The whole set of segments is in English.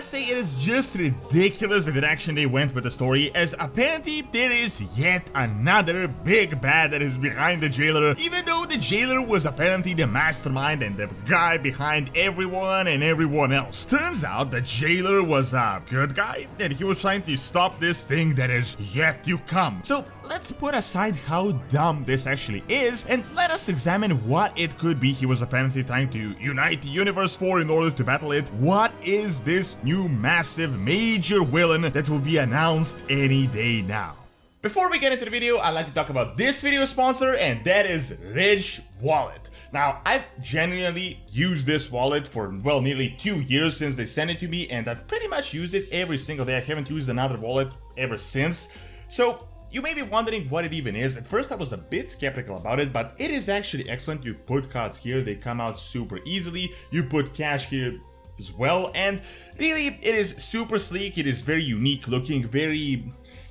gotta say, it is just ridiculous the direction they went with the story, as apparently there is yet another big bad that is behind the jailer, even though the jailer was apparently the mastermind and the guy behind everyone and everyone else. Turns out the jailer was a good guy, and he was trying to stop this thing that is yet to come. So let's put aside how dumb this actually is, and let us examine what it could be he was apparently trying to unite the universe for in order to battle it. What is this new massive major villain that will be announced any day now? Before we get into the video, I'd like to talk about this video sponsor, and that is Ridge Wallet. Now, I've genuinely used this wallet for, well, nearly 2 years since they sent it to me, and I've pretty much used it every single day. I haven't used another wallet ever since. So you may be wondering what it even is. At first I was a bit skeptical about it, but it is actually excellent. You put cards here, they come out super easily. You put cash here as well, and really it is super sleek. It is very unique looking,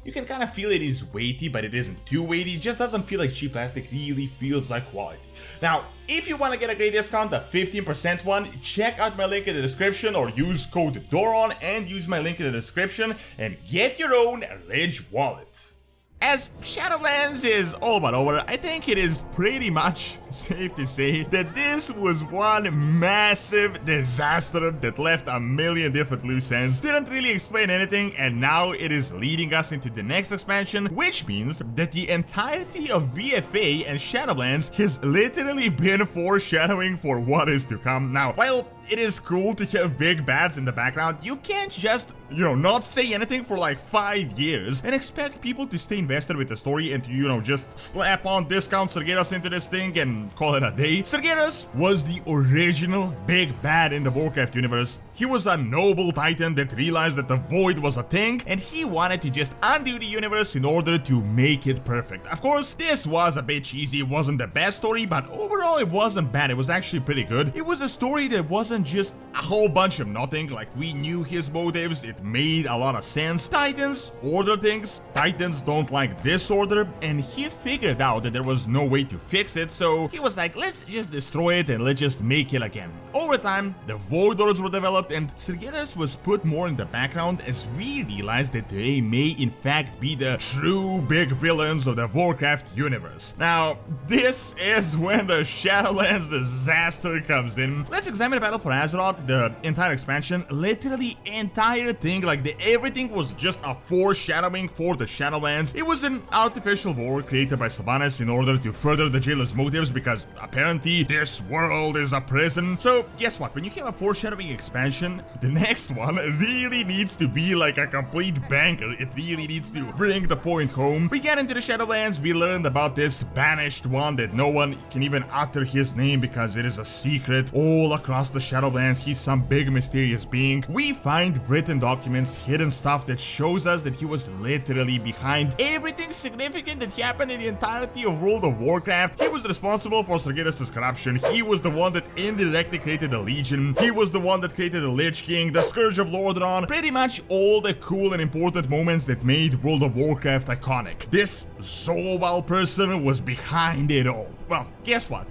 you can kind of feel it is weighty, but it isn't too weighty. It just doesn't feel like cheap plastic, really feels like quality. Now, if you want to get a great discount, the 15% one, check out my link in the description or use code DORON and use my link in the description and get your own Ridge Wallet. As Shadowlands is all but over, I think it is pretty much safe to say that this was one massive disaster that left a million different loose ends, didn't really explain anything, and now it is leading us into the next expansion, which means that the entirety of BFA and Shadowlands has literally been foreshadowing for what is to come. Now, while it is cool to have big bads in the background, you can't just, not say anything for like 5 years and expect people to stay invested with the story and to, just slap on discount Sargeras into this thing and call it a day. Sargeras was the original big bad in the Warcraft universe. He was a noble titan that realized that the void was a thing, and he wanted to just undo the universe in order to make it perfect. Of course, this was a bit cheesy, it wasn't the best story, but overall it wasn't bad, it was actually pretty good. It was a story that wasn't just a whole bunch of nothing, like we knew his motives, it made a lot of sense. Titans order things, Titans don't like disorder, and he figured out that there was no way to fix it, so he was like, let's just destroy it and let's just make it again. Over time, the Void Lords were developed and Sargeras was put more in the background as we realized that they may in fact be the true big villains of the Warcraft universe. Now, this is when the Shadowlands disaster comes in. Let's examine the battle for Azeroth, the entire expansion, literally entire thing, like everything was just a foreshadowing for the Shadowlands. It was an artificial war created by Sylvanas in order to further the jailer's motives, because apparently this world is a prison. So guess what, when you have a foreshadowing expansion, the next one really needs to be like a complete banker. It really needs to bring the point home. We get into the Shadowlands, we learned about this banished one that no one can even utter his name because it is a secret all across the Shadowlands. He's some big mysterious being. We find written documents, hidden stuff that shows us that he was literally behind everything significant that happened in the entirety of World of Warcraft. He was responsible for Sargeras' corruption. He was the one that indirectly created the Legion. He was the one that created the Lich King, the Scourge of Lordaeron, pretty much all the cool and important moments that made World of Warcraft iconic. This Zobal person was behind it all. Well, guess what?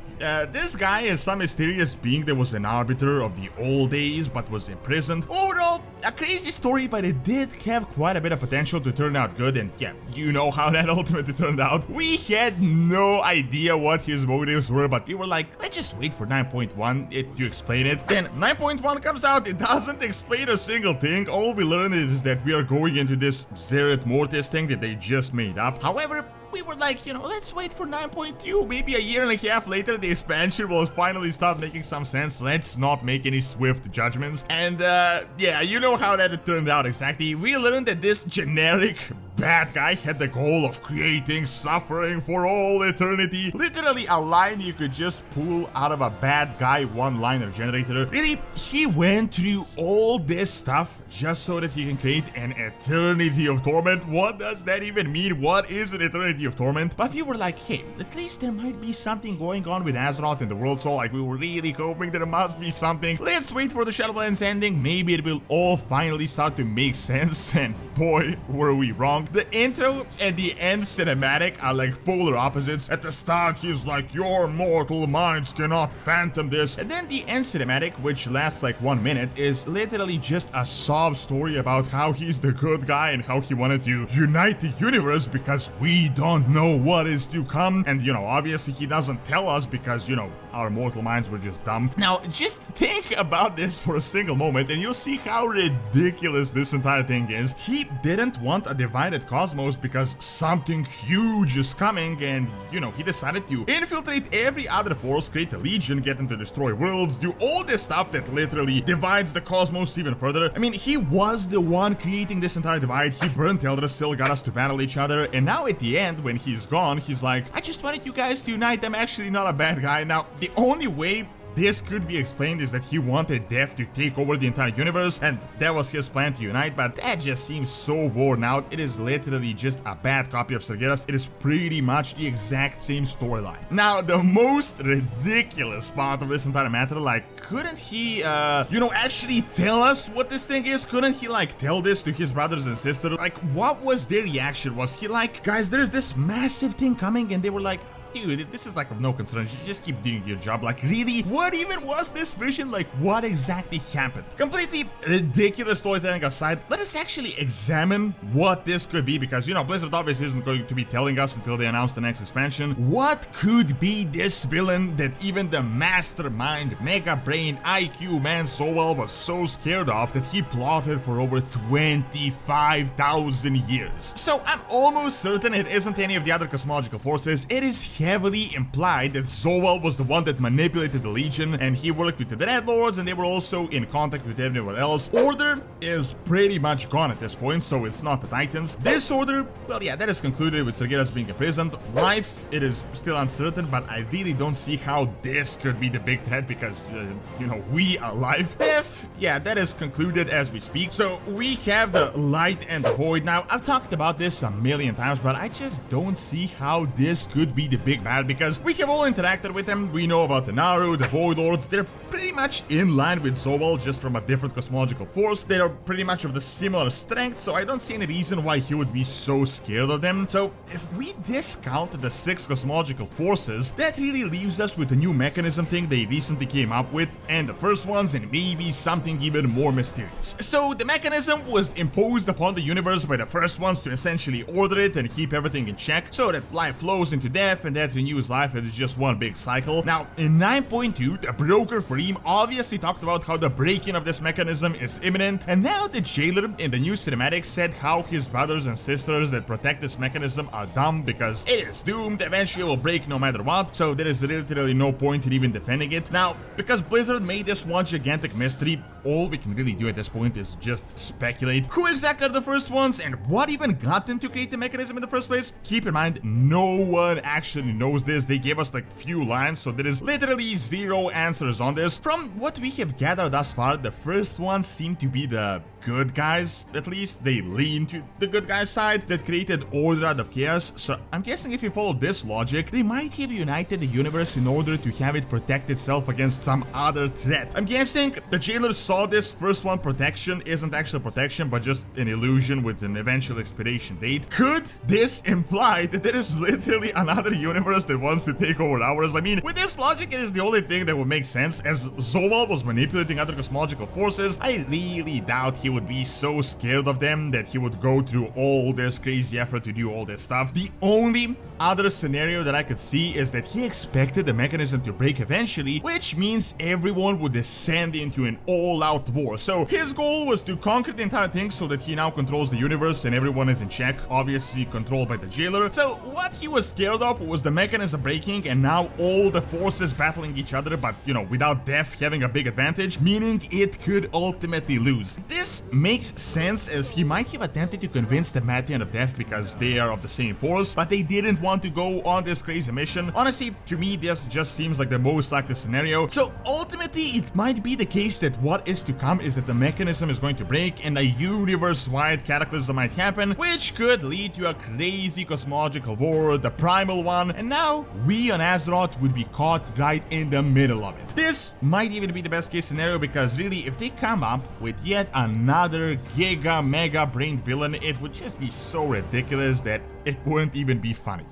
This guy is some mysterious being that was an arbiter of the old days but was imprisoned. Overall, a crazy story, but it did have quite a bit of potential to turn out good, and yeah, you know how that ultimately turned out. We had no idea what his motives were, but we were like, let's just wait for 9.1 to explain it. Then 9.1 comes out, it doesn't explain a single thing. All we learned is that we are going into this Zereth Mortis thing that they just made up. However, we were like, let's wait for 9.2, maybe a year and a half later the expansion will finally start making some sense. Let's not make any swift judgments. And yeah, you know how that turned out exactly. We learned that this generic bad guy had the goal of creating suffering for all eternity. Literally a line you could just pull out of a bad guy one-liner generator. Really, he went through all this stuff just so that he can create an eternity of torment. What does that even mean? What is an eternity of torment? But we were like, hey, at least there might be something going on with Azeroth and the World Soul. Like, we were really hoping there must be something. Let's wait for the Shadowlands ending. Maybe it will all finally start to make sense. And boy, were we wrong. The intro and the end cinematic are like polar opposites. At the start, he's like, your mortal minds cannot fathom this. And then the end cinematic, which lasts like 1 minute, is literally just a sob story about how he's the good guy and how he wanted to unite the universe because we don't know what is to come. And, you know, obviously he doesn't tell us because, you know, our mortal minds were just dumb. Now, just think about this for a single moment and you'll see how ridiculous this entire thing is. He didn't want a divided cosmos because something huge is coming and, you know, he decided to infiltrate every other force, create a legion, get them to destroy worlds, do all this stuff that literally divides the cosmos even further. I mean, he was the one creating this entire divide. He burned Eldrasil, got us to battle each other, and now at the end, when he's gone, he's like, I just wanted you guys to unite. I'm actually not a bad guy. Now, the only way this could be explained is that he wanted Death to take over the entire universe, and that was his plan to unite, but that just seems so worn out. It is literally just a bad copy of Sargeras. It is pretty much the exact same storyline. Now, the most ridiculous part of this entire matter, like, couldn't he, you know, actually tell us what this thing is? Couldn't he, like, tell this to his brothers and sisters? Like, what was their reaction? Was he like, guys, there's this massive thing coming, and they were like, dude, this is like of no concern, you just keep doing your job. Like, really? What even was this vision? Like, what exactly happened? Completely ridiculous storytelling aside, let us actually examine what this could be, because, you know, Blizzard obviously isn't going to be telling us until they announce the next expansion. What could be this villain that even the mastermind, mega brain, IQ man Zowell was so scared of that he plotted for over 25,000 years? So I'm almost certain it isn't any of the other cosmological forces. It is heavily implied that Zowell was the one that manipulated the Legion, and he worked with the Dread Lords, and they were also in contact with everyone else. Order is pretty much gone at this point, so it's not the Titans. This Order, well, yeah, that is concluded with Sargeras being imprisoned. Life, it is still uncertain, but I really don't see how this could be the big threat because, you know, we are Life. Death, yeah, that is concluded as we speak. So we have the Light and the Void. Now, I've talked about this a million times, but I just don't see how this could be the big bad, because we have all interacted with them. We know about the Naru, the Void Lords. They're pretty much in line with Zowell, just from a different cosmological force. They are pretty much of the similar strength, so I don't see any reason why he would be so scared of them. So if we discount the 6 cosmological forces, that really leaves us with the new mechanism thing they recently came up with, and the first ones, and maybe something even more mysterious. So the mechanism was imposed upon the universe by the first ones to essentially order it and keep everything in check, so that life flows into death, and that renews life. It is just one big cycle. Now, in 9.2, the broker Fareem obviously talked about how the break-in of this mechanism is imminent, and now the Jailer in the new cinematic said how his brothers and sisters that protect this mechanism are dumb because it is doomed, eventually will break no matter what, so there is literally no point in even defending it. Now, because Blizzard made this one gigantic mystery, all we can really do at this point is just speculate who exactly are the first ones and what even got them to create the mechanism in the first place. Keep in mind, no one actually knows this. They gave us like few lines, so there is literally zero answers on this. From what we have gathered thus far, the first ones seem to be the good guys. At least they lean to the good guys side that created order out of chaos. So I'm guessing if you follow this logic, they might have united the universe in order to have it protect itself against some other threat. I'm guessing the Jailers saw this first one protection isn't actual protection, but just an illusion with an eventual expiration date. Could this imply that there is literally another universe that wants to take over ours? I mean, with this logic, it is the only thing that would make sense. As Zowell was manipulating other cosmological forces, I really doubt he would be so scared of them that he would go through all this crazy effort to do all this stuff. The only other scenario that I could see is that he expected the mechanism to break eventually, which means everyone would descend into an all-out war. So his goal was to conquer the entire thing so that he now controls the universe and everyone is in check, obviously controlled by the Jailer. So what he was scared of was the mechanism breaking and now all the forces battling each other, but, you know, without Death having a big advantage, meaning it could ultimately lose. This makes sense, as he might have attempted to convince the Mathian of Death because they are of the same force, but they didn't want to go on this crazy mission. Honestly, to me, this just seems like the most likely scenario. So ultimately, it might be the case that what is to come is that the mechanism is going to break and a universe-wide cataclysm might happen, which could lead to a crazy cosmological war, the primal one, and now we on Azeroth would be caught right in the middle of it. This might even be the best case scenario because really, if they come up with yet another another giga mega brain villain, it would just be so ridiculous that it wouldn't even be funny.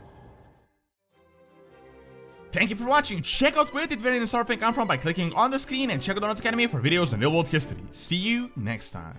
Thank you for watching. Check out where did Variant Starfang come from by clicking on the screen, and check out Doronsmovies Academy for videos on real world history. See you next time.